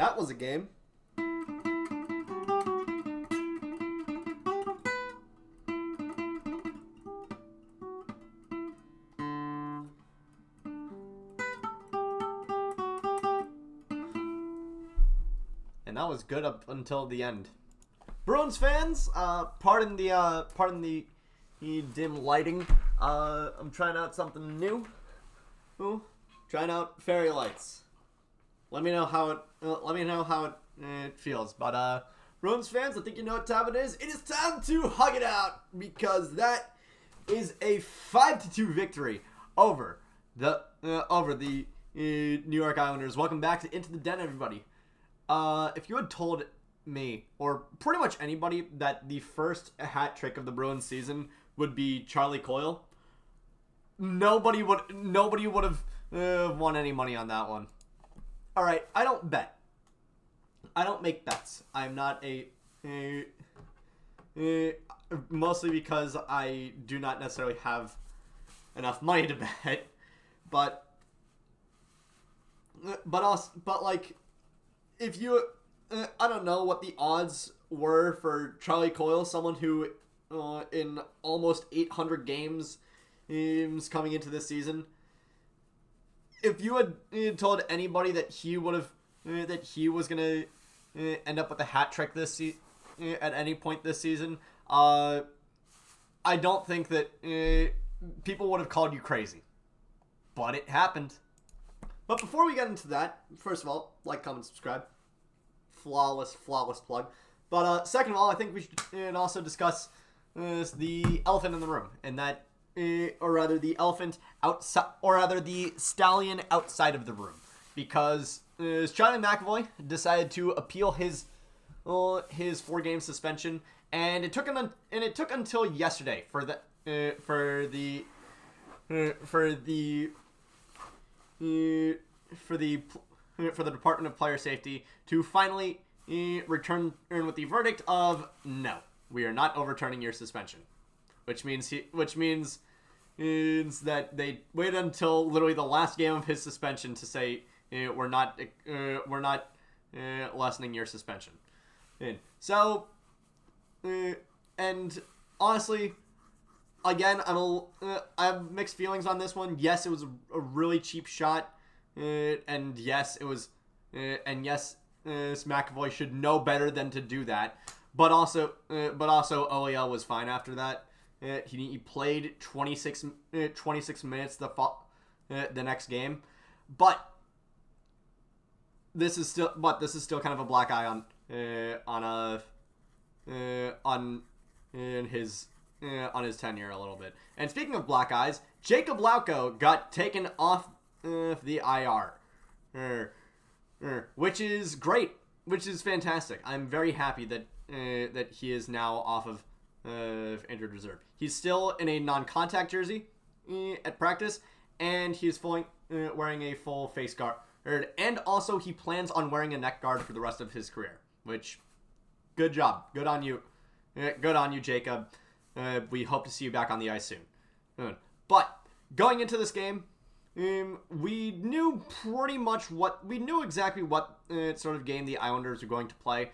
that was a game. And that was good up until the end. Bruins fans, pardon the dim lighting. I'm trying out something new. Ooh, trying out fairy lights. Let me know how it feels. But Bruins fans, I think you know what time it is. It is time to hug it out because that is a 5-2 victory over the New York Islanders. Welcome back to Into the Den, everybody. If you had told me, or pretty much anybody, that the first hat trick of the Bruins season would be Charlie Coyle, nobody would have won any money on that one. All right, I don't bet. I don't make bets. I'm not mostly because I do not necessarily have enough money to bet, but like, if you, I don't know what the odds were for Charlie Coyle, someone who, in almost 800 games coming into this season, if you had told anybody that he was gonna end up with a hat trick at any point this season, I don't think that people would have called you crazy, but it happened. But before we get into that, first of all, like, comment, subscribe. Flawless plug. But second of all, I think we should also discuss the elephant in the room, and that, or rather, the elephant outside, or rather, the stallion outside of the room, because Charlie McAvoy decided to appeal his 4-game suspension, and it took until yesterday for the Department of Player Safety to finally return with the verdict of no, we are not overturning your suspension, which means that they waited until literally the last game of his suspension to say we're not lessening your suspension. And so, and honestly, again, I have mixed feelings on this one. Yes, it was a really cheap shot. And yes, McAvoy should know better than to do that. But also, OEL was fine after that. He played 26 minutes the next game, but this is still kind of a black eye on his tenure a little bit. And speaking of black eyes, Jacob Lauko got taken off the IR, which is great, which is fantastic. I'm very happy that he is now off of injured reserve. He's still in a non-contact jersey at practice, and he's wearing a full face guard, and also he plans on wearing a neck guard for the rest of his career. Which, good job, good on you, Jacob. We hope to see you back on the ice soon. But going into this game, we knew exactly what sort of game the Islanders were going to play,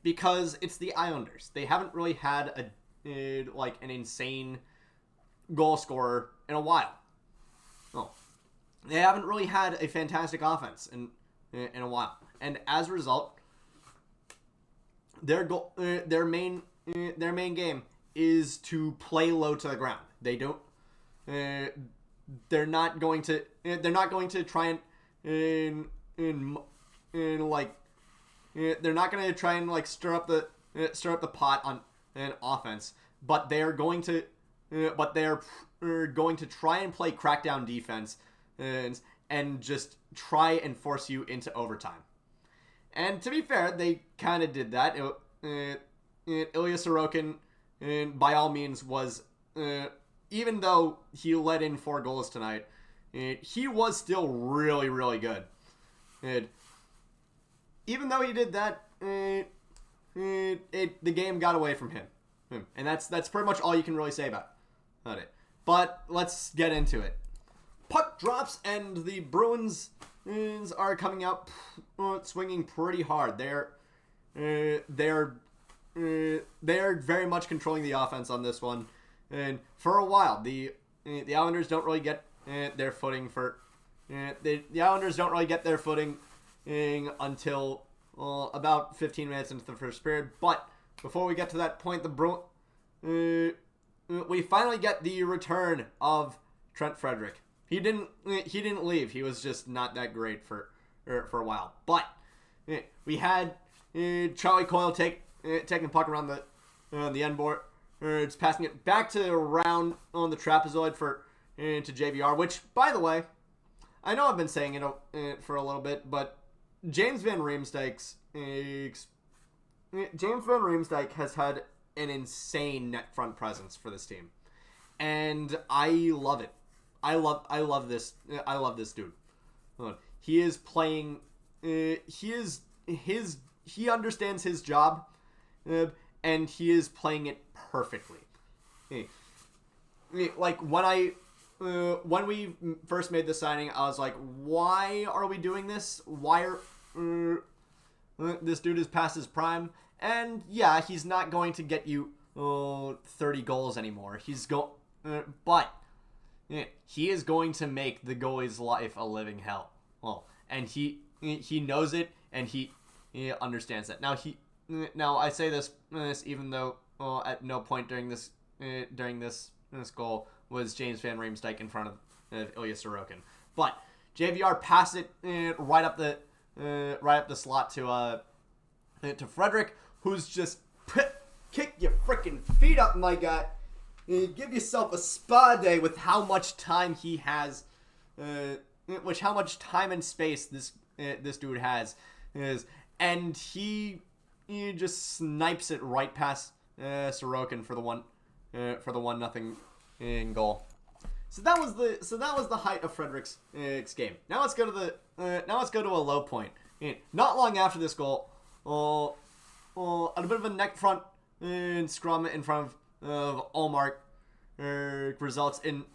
because it's the Islanders. They haven't really had an insane goal scorer in a while. Well, they haven't really had a fantastic offense in a while, and as a result, their main game is to play low to the ground. They're not going to try and stir up the pot on an offense, but they are going to try and play crackdown defense and just try and force you into overtime. And to be fair, they kind of did that. Ilya Sorokin, by all means, was, even though he let in 4 goals tonight, he was still really, really good. Even though he did that, the game got away from him. And that's pretty much all you can really say about it. But let's get into it. Puck drops, and the Bruins Bruins are coming out swinging pretty hard. They're very much controlling the offense on this one, and for a while the Islanders don't really get their footing the Islanders don't really get their footing until about 15 minutes into the first period. But before we get to that point, we finally get the return of Trent Frederick. He didn't leave. He was just not that great for a while. But we had Charlie Coyle taking the puck around the end board. It's passing it back to around on the trapezoid to JVR, which, by the way, I know I've been saying it for a little bit, but James Van Riemsdyk has had an insane net front presence for this team, and I love it. I love this dude. He is playing. He understands his job, and he is playing it perfectly. Like when we first made the signing, I was like, why are we doing this? Why are this dude is past his prime? And yeah, he's not going to get you 30 goals anymore. But he is going to make the goalie's life a living hell. Well, and he knows it, and he understands that. Now I say this even though at no point during this goal was James Van Riemsdyk in front of Ilya Sorokin. But JVR passed it right up the slot to Frederick, who's just kick your freaking feet up, my guy. Give yourself a spa day with how much time he has, how much time and space this dude has, and he just snipes it right past Sorokin for the 1-0 goal. So that was the height of Frederick's game. Now let's go to a low point. Not long after this goal, a bit of a neck front scrum in front of Ullmark results in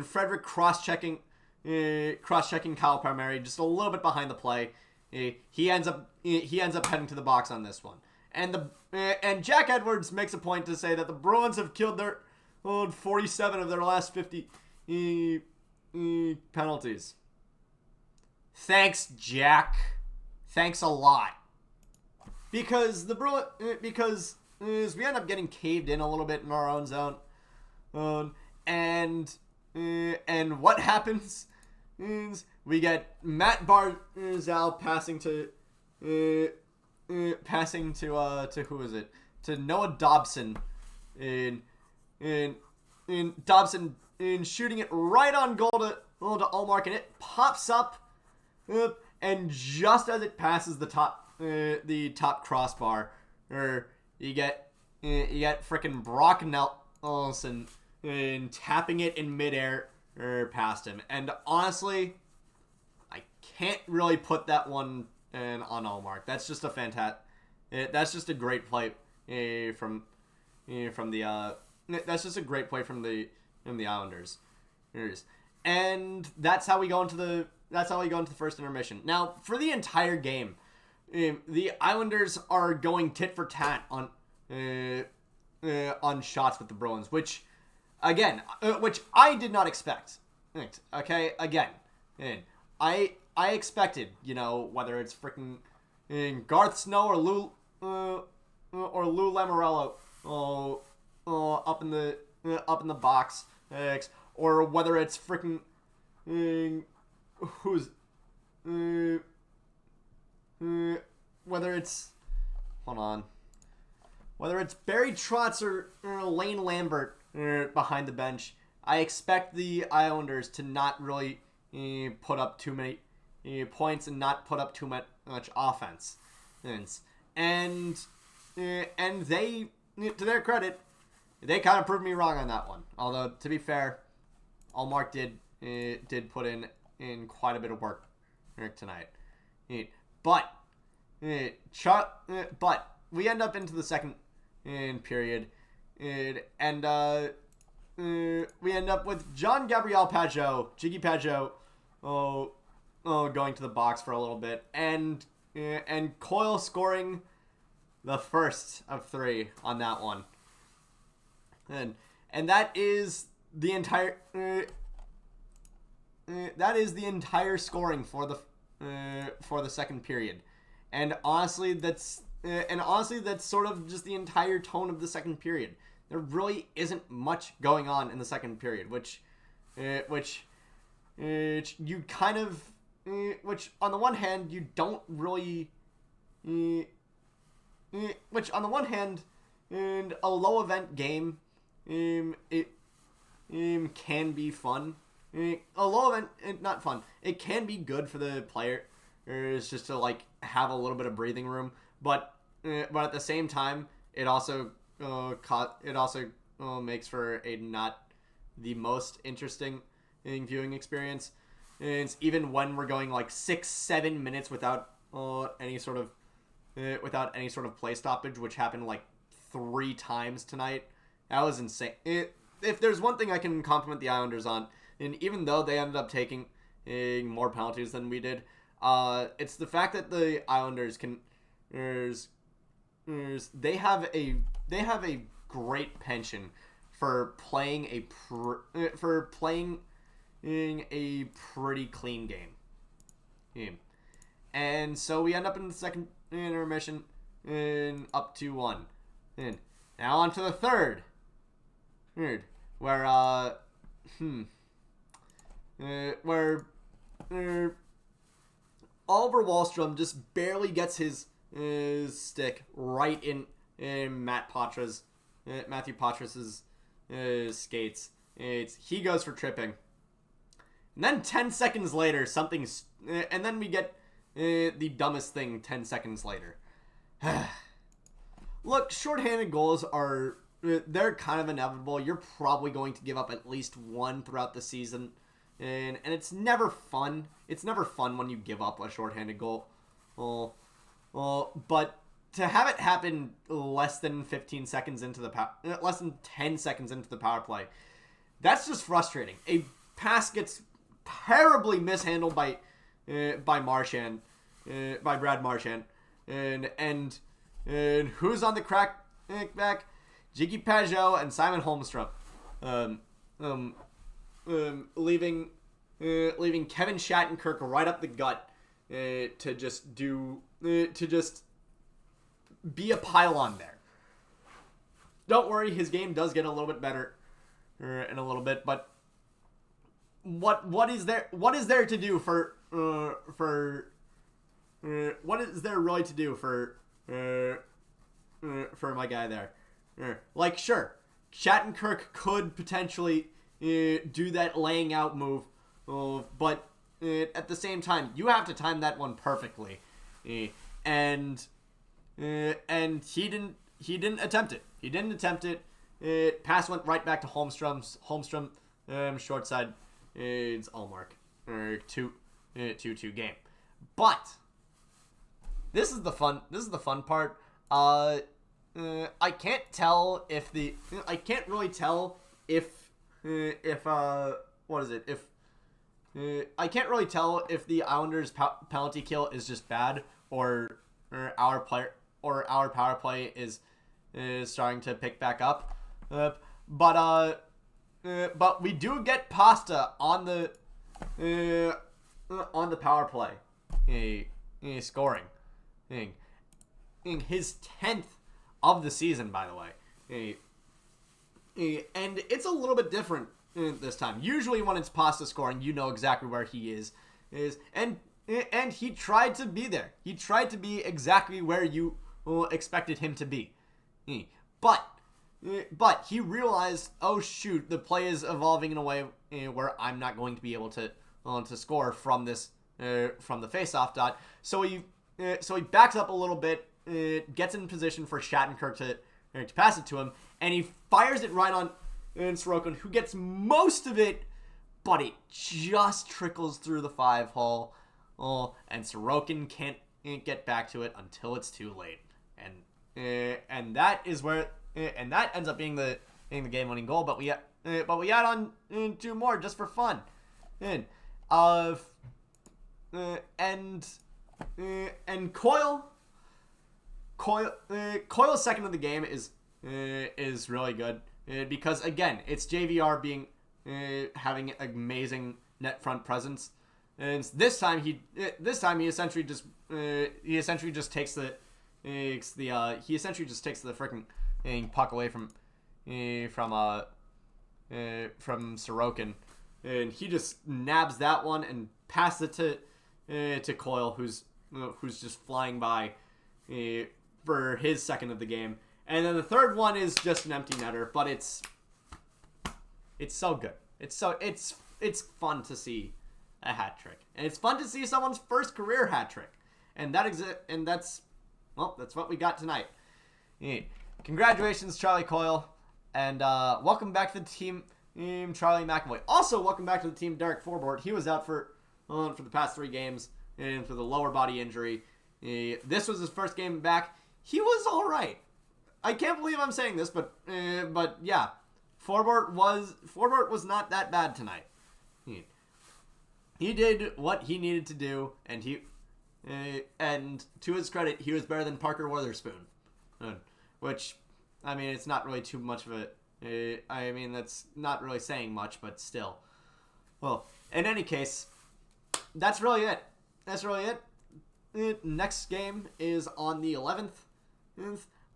Frederick cross-checking Kyle Palmieri just a little bit behind the play. He ends up heading to the box on this one. And Jack Edwards makes a point to say that the Bruins have killed their 47 of their last 50 penalties. Thanks, Jack. Thanks a lot. Because we end up getting caved in a little bit in our own zone, and what happens is we get Matt Barzal passing to who is it? To Noah Dobson, in Dobson shooting it right on goal to Ullmark, and it pops up, and just as it passes the top crossbar, you get frickin' Brock Nelson tapping it in midair past him. And honestly, I can't really put that one on Ullmark. That's just a that's just a great play from the that's just a great play from the Islanders. And that's how we go into the first intermission. Now, for the entire game, the Islanders are going tit for tat on shots with the Bruins, which I did not expect. Okay, again, I expected, whether it's freaking Garth Snow or Lou Lamoriello up in the box, or whether it's freaking whether it's Barry Trotz or Lane Lambert behind the bench. I expect the Islanders to not really put up too many points and not put up too much offense. And they, to their credit, they kind of proved me wrong on that one. Although, to be fair, Ullmark did put in quite a bit of work tonight. But we end up into the second period, and we end up with Jean-Gabriel Pageau, Jiggy Pageau, going to the box for a little bit, and Coyle scoring the first of 3 on that one, and that is the entire scoring for the second period, and honestly that's sort of just the entire tone of the second period. There really isn't much going on in the second period, which you kind of, which on the one hand you don't really, which on the one hand, and a low event game, it can be fun. A low event, not fun. It can be good for the player, just to like have a little bit of breathing room, but at the same time, it also makes for a not the most interesting viewing experience. And it's even when we're going like 6-7 minutes without any sort of play stoppage, which happened like 3 times tonight. That was insane. If there's one thing I can compliment the Islanders on, and even though they ended up taking more penalties than we did, it's the fact that the Islanders they have a great penchant for playing a pretty clean game. And so we end up in the second intermission up 2-1. And now on to the third, where Oliver Wahlstrom just barely gets his stick right in Matthew Poitras's skates. He goes for tripping. And then 10 seconds later, and then we get the dumbest thing 10 seconds later. Look, shorthanded goals they're kind of inevitable. You're probably going to give up at least one throughout the season. And it's never fun. It's never fun when you give up a shorthanded goal. But to have it happen less than 10 seconds into the power play, that's just frustrating. A pass gets terribly mishandled by Marchand, by Brad Marchand, and who's on the crack back? Jiggy Pajot and Simon Holmstrom, leaving Kevin Shattenkirk right up the gut to just be a pylon there. Don't worry, his game does get a little bit better in a little bit, but what is there to do for what is there really to do for my guy there? Like, sure, Shattenkirk could potentially do that laying out move, but at the same time, you have to time that one perfectly, and he didn't attempt it. Pass went right back to Holmstrom, short side. It's Allmark. 2-2 game. But this is the fun part. I can't really tell if the Islanders' penalty kill is just bad, or our power play is starting to pick back up. But we do get Pasta on the power play, scoring, his 10th of the season, by the way. And it's a little bit different this time. Usually when it's Pasta scoring, you know exactly where he is, and he tried to be there. He tried to be exactly where you expected him to be. But he realized, oh shoot, the play is evolving in a way where I'm not going to be able to score from the faceoff dot. So he backs up a little bit, gets in position for Shattenkirk to pass it to him, and he fires it right on Sorokin, who gets most of it, but it just trickles through the 5-hole, and Sorokin can't get back to it until it's too late, and that is where, and that ends up being the game-winning goal. But we add on 2 more just for fun, and and Coyle's second of the game is really good because again it's JVR being having amazing net front presence, and this time he essentially just takes the freaking puck away from Sorokin, and he just nabs that one and passes it to Coyle, who's just flying by for his second of the game. And then the third one is just an empty netter, but it's so good. It's fun to see a hat trick, and it's fun to see someone's first career hat trick, and that's what we got tonight. Congratulations, Charlie Coyle, and welcome back to the team, Charlie McAvoy. Also, welcome back to the team, Derek Forbort. He was out for the past 3 games and for the lower body injury. This was his first game back. He was all right. I can't believe I'm saying this, but yeah, Forbort was not that bad tonight. He did what he needed to do, and and to his credit, he was better than Parker Witherspoon, which, I mean, it's not really too much of that's not really saying much, but still. Well, in any case, that's really it. Next game is on the 11th.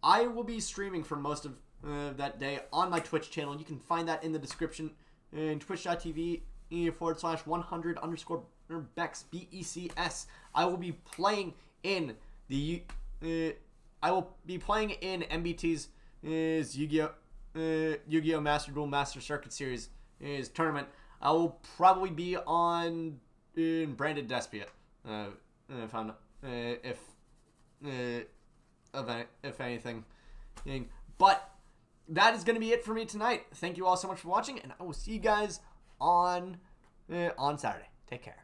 I will be streaming for most of that day on my Twitch channel. You can find that in the description, twitch.tv/100_Bex, BECS. I will be playing in MBT's Yu-Gi-Oh! Master Duel Master Circuit Series tournament. I will probably be on Branded Despia, if anything. But that is going to be it for me tonight. Thank you all so much for watching, and I will see you guys on Saturday. Take care.